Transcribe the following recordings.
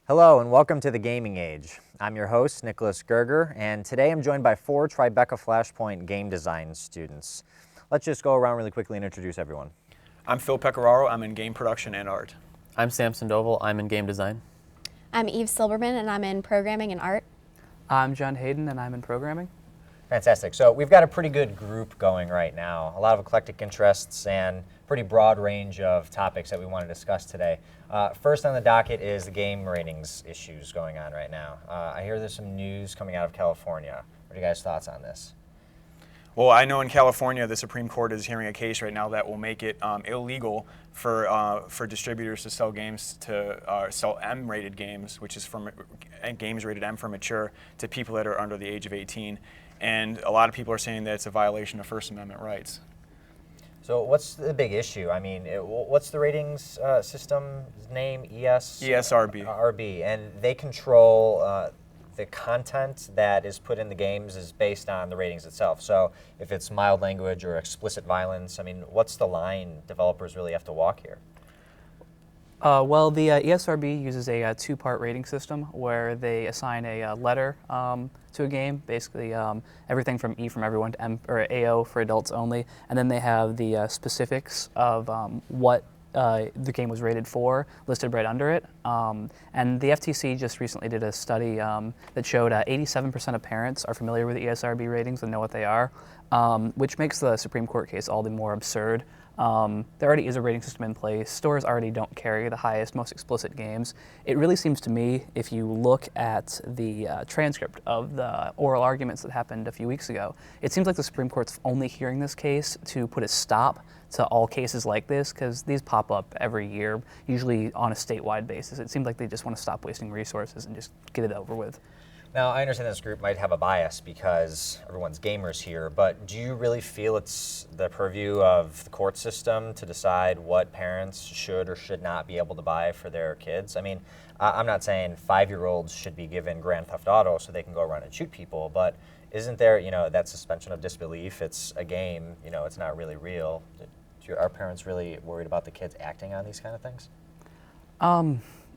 Hello and welcome to the Gaming Age. I'm your host, Nicholas Gerger, and today I'm joined by 4 Tribeca Flashpoint game design students. Let's just go around really quickly and introduce everyone. I'm Phil Pecoraro. I'm in game production and art. I'm Sam Sandoval. I'm in game design. I'm Eve Silberman, and I'm in programming and art. I'm John Hayden, and I'm in programming. Fantastic. So we've got a pretty good group going right now. A lot of eclectic interests and pretty broad range of topics that we want to discuss today. First on the docket is the game ratings issues going on right now. I hear there's some news coming out of California. What are you guys' thoughts on this? Well, I know in California the Supreme Court is hearing a case right now that will make it illegal for distributors to sell games to sell M-rated games, which is from games rated M for mature, to people that are under the age of 18. And a lot of people are saying that it's a violation of First Amendment rights. So what's the big issue? I mean, what's the ratings system's name? ESRB. RB, and they control the content that is put in the games is based on the ratings itself. So if it's mild language or explicit violence, I mean, what's the line developers really have to walk here? Well, the ESRB uses a two-part rating system where they assign a letter to a game, basically everything from E from everyone to M, or AO for adults only, and then they have the specifics of what the game was rated for listed right under it. And the FTC just recently did a study that showed 87% of parents are familiar with the ESRB ratings and know what they are, which makes the Supreme Court case all the more absurd. There already is a rating system in place. Stores already don't carry the highest, most explicit games. It really seems to me, if you look at the transcript of the oral arguments that happened a few weeks ago, it seems like the Supreme Court's only hearing this case to put a stop to all cases like this, because these pop up every year, usually on a statewide basis. It seems like they just want to stop wasting resources and just get it over with. Now, I understand this group might have a bias because everyone's gamers here, but do you really feel it's the purview of the court system to decide what parents should or should not be able to buy for their kids? I mean, I'm not saying 5-year-olds should be given Grand Theft Auto so they can go around and shoot people, but isn't there, that suspension of disbelief? It's a game, it's not really real. Are parents really worried about the kids acting on these kind of things?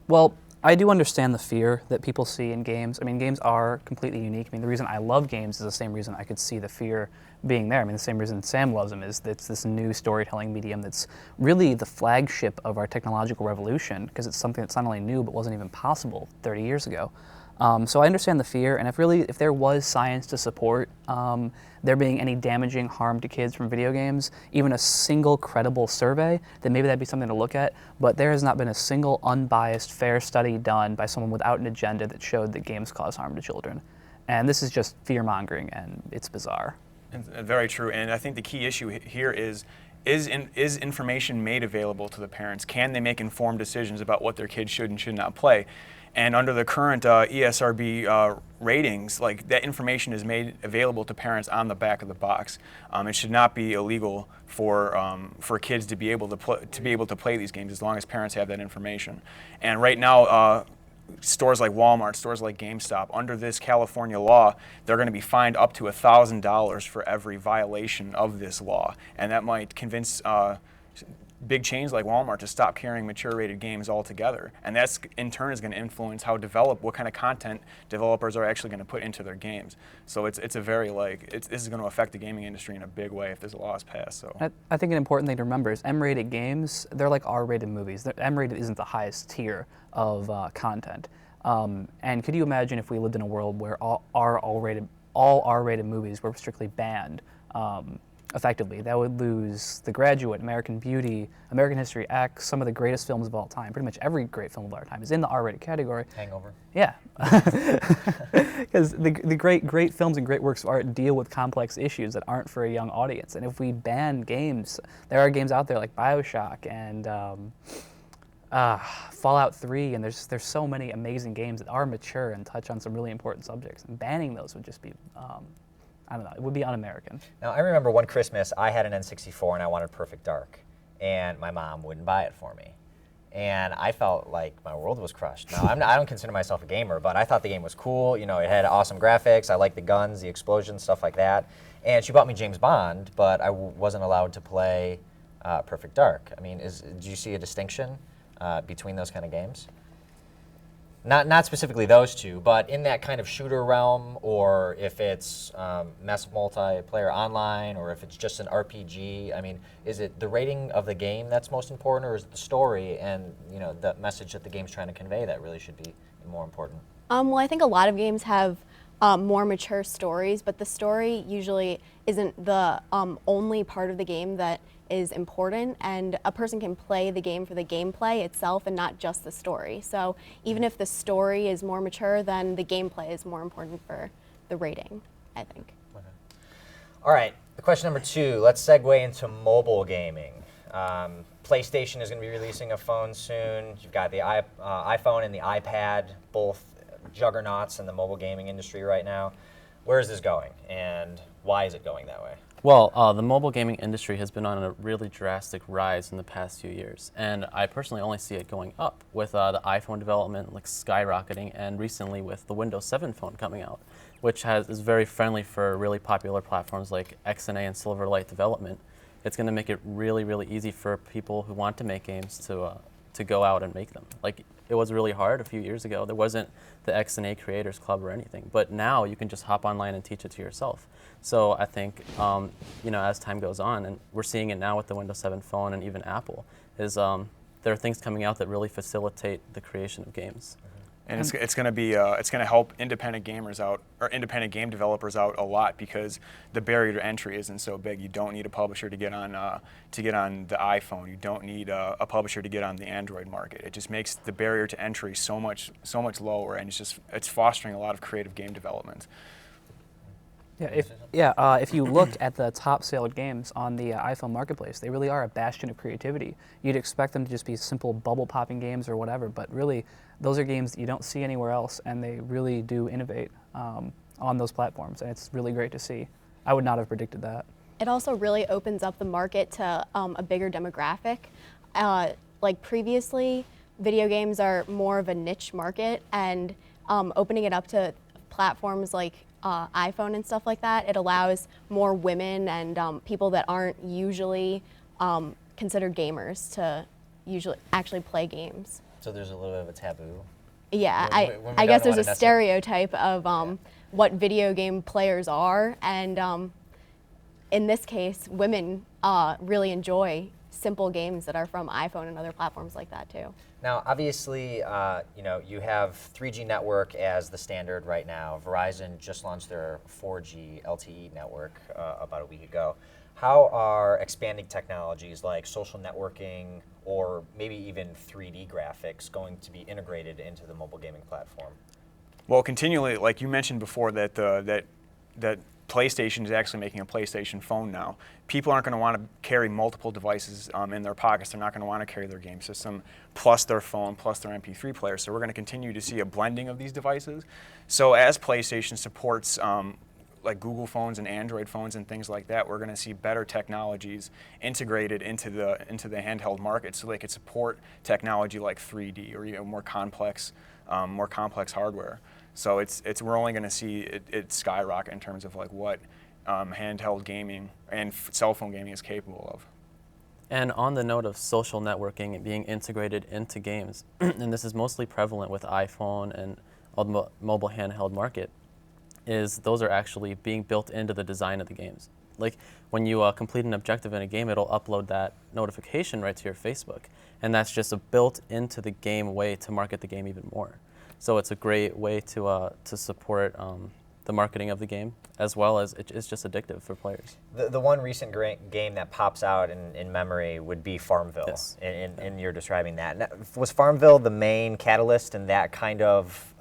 Well, I do understand the fear that people see in games. I mean, games are completely unique. I mean, the reason I love games is the same reason I could see the fear being there. I mean, the same reason Sam loves them is that it's this new storytelling medium that's really the flagship of our technological revolution, because it's something that's not only new but wasn't even possible 30 years ago. So I understand the fear, and if there was science to support there being any damaging harm to kids from video games, even a single credible survey, then maybe that'd be something to look at. But there has not been a single unbiased, fair study done by someone without an agenda that showed that games cause harm to children. And this is just fear-mongering, and it's bizarre. Very true, and I think the key issue here is information made available to the parents? Can they make informed decisions about what their kids should and should not play? And under the current ESRB ratings, like that information is made available to parents on the back of the box. It should not be illegal for kids to be able to play these games as long as parents have that information. And right now, stores like Walmart, stores like GameStop, under this California law, they're going to be fined up to $1,000 for every violation of this law, and that might convince big chains like Walmart to stop carrying mature-rated games altogether, and that's in turn is going to influence what kind of content developers are actually going to put into their games. So it's a very this is going to affect the gaming industry in a big way if this law is passed. So I think an important thing to remember is M-rated games, they're like R-rated movies. M-rated isn't the highest tier of content. And could you imagine if we lived in a world where all R-rated movies were strictly banned? Effectively, that would lose The Graduate, American Beauty, American History X, some of the greatest films of all time. Pretty much every great film of our time is in the R-rated category. Hangover. Yeah, because the great films and great works of art deal with complex issues that aren't for a young audience. And if we ban games, there are games out there like BioShock and Fallout 3, and there's so many amazing games that are mature and touch on some really important subjects. And banning those would just be I don't know, it would be un-American. Now, I remember one Christmas, I had an N64 and I wanted Perfect Dark, and my mom wouldn't buy it for me. And I felt like my world was crushed. Now, I don't consider myself a gamer, but I thought the game was cool. It had awesome graphics. I liked the guns, the explosions, stuff like that. And she bought me James Bond, but I wasn't allowed to play Perfect Dark. I mean, do you see a distinction between those kind of games? Not specifically those two, but in that kind of shooter realm, or if it's mass multiplayer online, or if it's just an RPG. I mean, is it the rating of the game that's most important, or is it the story and the message that the game's trying to convey that really should be more important? Well, I think a lot of games have more mature stories, but the story usually isn't the only part of the game that is important, and a person can play the game for the gameplay itself and not just the story. So even if the story is more mature, then the gameplay is more important for the rating, I think. All right, the question number 2, let's segue into mobile gaming. PlayStation is going to be releasing a phone soon. You've got the iPhone and the iPad, both juggernauts in the mobile gaming industry right now. Where is this going, and why is it going that way? Well, the mobile gaming industry has been on a really drastic rise in the past few years, and I personally only see it going up with the iPhone development like skyrocketing, and recently with the Windows 7 phone coming out, which is very friendly for really popular platforms like XNA and Silverlight development. It's going to make it really, really easy for people who want to make games to go out and make them. Like, it was really hard a few years ago. There wasn't the XNA Creators Club or anything, but now you can just hop online and teach it to yourself. So I think, as time goes on, and we're seeing it now with the Windows 7 phone and even Apple, is there are things coming out that really facilitate the creation of games. And it's going to help independent gamers out, or independent game developers out a lot, because the barrier to entry isn't so big. You don't need a publisher to get on the iPhone. You don't need a publisher to get on the Android market. It just makes the barrier to entry so much lower, and it's fostering a lot of creative game development. If you look at the top sold games on the iPhone marketplace, they really are a bastion of creativity. You'd expect them to just be simple bubble popping games or whatever, but really those are games that you don't see anywhere else, and they really do innovate on those platforms, and it's really great to see. I would not have predicted that. It also really opens up the market to a bigger demographic. Like previously, video games are more of a niche market, and opening it up to platforms like iPhone and stuff like that, it allows more women and people that aren't usually considered gamers to usually actually play games. So there's a little bit of a taboo. Yeah, When we I guess don't there's a wanna stereotype of what video game players are, and in this case, women really enjoy simple games that are from iPhone and other platforms like that too. Now, obviously, you have 3G network as the standard right now. Verizon just launched their 4G LTE network about a week ago. How are expanding technologies like social networking or maybe even 3D graphics going to be integrated into the mobile gaming platform? Well, continually, like you mentioned before, that PlayStation is actually making a PlayStation phone now. People aren't going to want to carry multiple devices in their pockets. They're not going to want to carry their game system plus their phone plus their MP3 player. So we're going to continue to see a blending of these devices. So as PlayStation supports like Google phones and Android phones and things like that, we're going to see better technologies integrated into the handheld market, so they could support technology like 3D or more complex hardware. So we're only going to see it skyrocket in terms of like what handheld gaming and cell phone gaming is capable of. And on the note of social networking and being integrated into games, and this is mostly prevalent with iPhone and all the mobile handheld market, is those are actually being built into the design of the games. Like when you complete an objective in a game, it'll upload that notification right to your Facebook. And that's just a built into the game way to market the game even more. So it's a great way to support the marketing of the game, as well as it's just addictive for players. The one recent game that pops out in memory would be Farmville. Yes. And you're describing that. Now, was Farmville the main catalyst in that kind of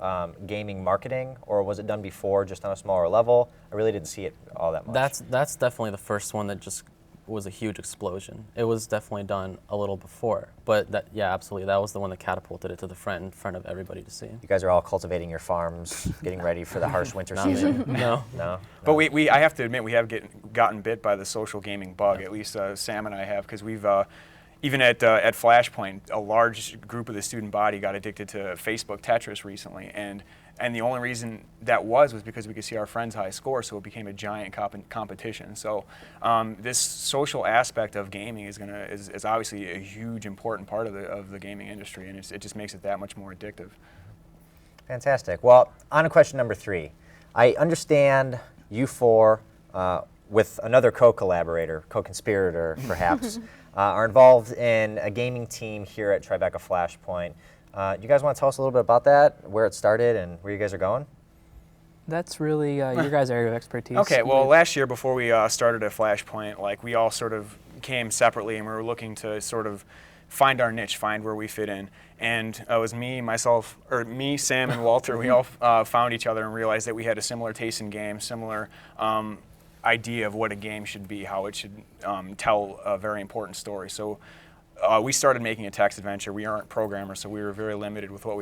gaming marketing, or was it done before, just on a smaller level? I really didn't see it all that much. That's definitely the first one that just was a huge explosion. It was definitely done a little before, but yeah, absolutely, that was the one that catapulted it to the front in front of everybody to see. You guys are all cultivating your farms, getting ready for the harsh winter season. No. But I have to admit, we have gotten bit by the social gaming bug. At least Sam and I have, because we've even at Flashpoint, a large group of the student body got addicted to Facebook Tetris recently, and the only reason that was because we could see our friends' high score, so it became a giant competition. So this social aspect of gaming is obviously a huge important part of the gaming industry, and it just makes it that much more addictive. Fantastic. Well, on to question number 3. I understand you four, with another co-collaborator, co-conspirator perhaps, are involved in a gaming team here at Tribeca Flashpoint. You guys want to tell us a little bit about that, where it started and where you guys are going? That's really your guys' area of expertise. Okay, well, last year before we started at Flashpoint, like we all sort of came separately and we were looking to sort of find our niche, find where we fit in. And it was me, Sam, and Walter. We all found each other and realized that we had a similar taste in games, similar idea of what a game should be, how it should tell a very important story. So we started making a text adventure. We aren't programmers, so we were very limited with what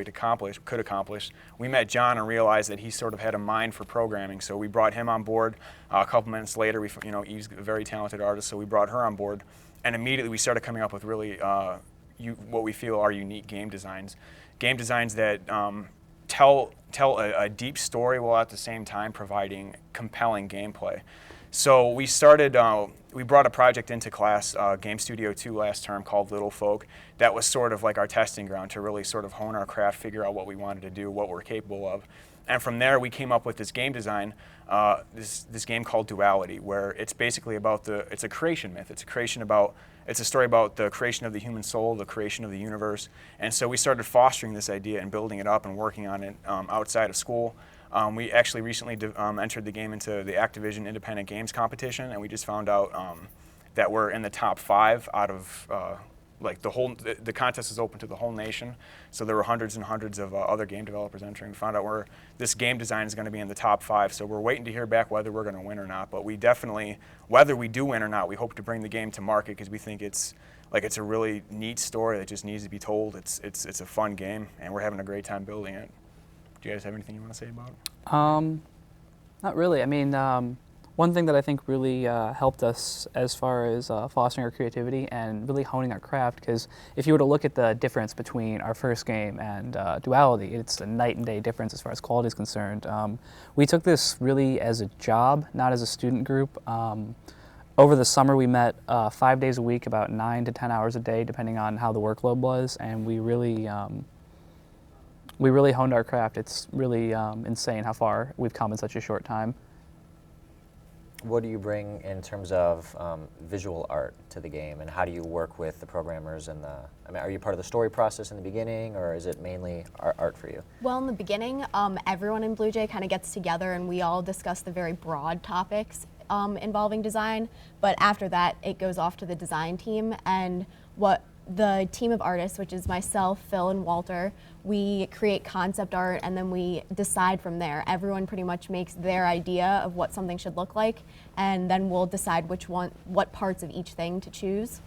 could accomplish. We met John and realized that he sort of had a mind for programming, so we brought him on board. A couple minutes later, Eve's a very talented artist, so we brought her on board. And immediately we started coming up with really what we feel are unique game designs that tell a deep story while at the same time providing compelling gameplay. So we started, we brought a project into class, Game Studio 2 last term, called Little Folk. That was sort of like our testing ground to really sort of hone our craft, figure out what we wanted to do, what we're capable of. And from there, we came up with this game design, this game called Duality, where it's basically about it's a creation myth. It's a story about the creation of the human soul, the creation of the universe. And so we started fostering this idea and building it up and working on it outside of school. We actually recently entered the game into the Activision Independent Games Competition, and we just found out that we're in the top 5 out of the contest is open to the whole nation. So there were hundreds and hundreds of other game developers entering. We found out this game design is going to be in the top 5. So we're waiting to hear back whether we're going to win or not. But we definitely, whether we do win or not, we hope to bring the game to market because we think it's a really neat story that just needs to be told. It's a fun game, and we're having a great time building it. Do you guys have anything you want to say about it? Not really. I mean, one thing that I think really helped us as far as fostering our creativity and really honing our craft, because if you were to look at the difference between our first game and Duality, it's a night and day difference as far as quality is concerned. We took this really as a job, not as a student group. Over the summer, we met 5 days a week, about 9 to 10 hours a day, depending on how the workload was, and we really honed our craft. It's really insane how far we've come in such a short time. What do you bring in terms of visual art to the game, and how do you work with the programmers and are you part of the story process in the beginning, or is it mainly art for you? Well, in the beginning, everyone in Blue Jay kind of gets together and we all discuss the very broad topics involving design, but after that, it goes off to the design team, and what the team of artists, which is myself, Phil, and Walter, we create concept art and then we decide from there. Everyone pretty much makes their idea of what something should look like, and then we'll decide what parts of each thing to choose.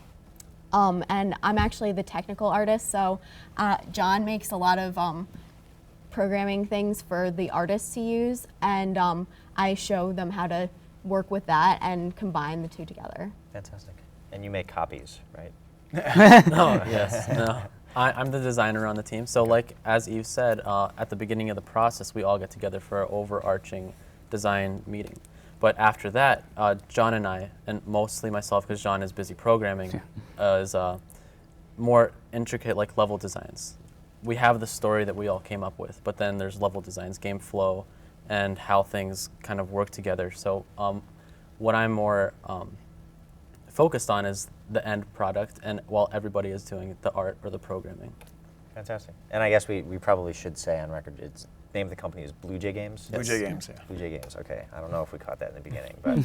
And I'm actually the technical artist, so John makes a lot of programming things for the artists to use, and I show them how to work with that and combine the two together. Fantastic. And you make copies, right? No, yes, no. I'm the designer on the team. So like, as Eve said, at the beginning of the process, we all get together for an overarching design meeting. But after that, John and I, and mostly myself, because John is busy programming, is more intricate, like level designs. We have the story that we all came up with, but then there's level designs, game flow, and how things kind of work together. So what I'm more focused on is the end product, and while everybody is doing the art or the programming. Fantastic. And I guess we probably should say on record, the name of the company is Blue Jay Games? Blue Jay Games, yeah. Blue Jay Games, okay. I don't know if we caught that in the beginning, but.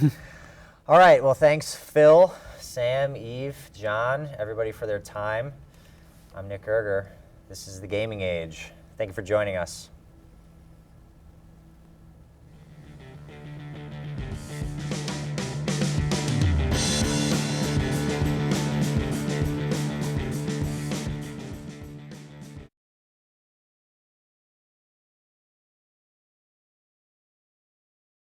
All right, well, thanks Phil, Sam, Eve, John, everybody for their time. I'm Nick Gerger. This is The Gaming Age. Thank you for joining us.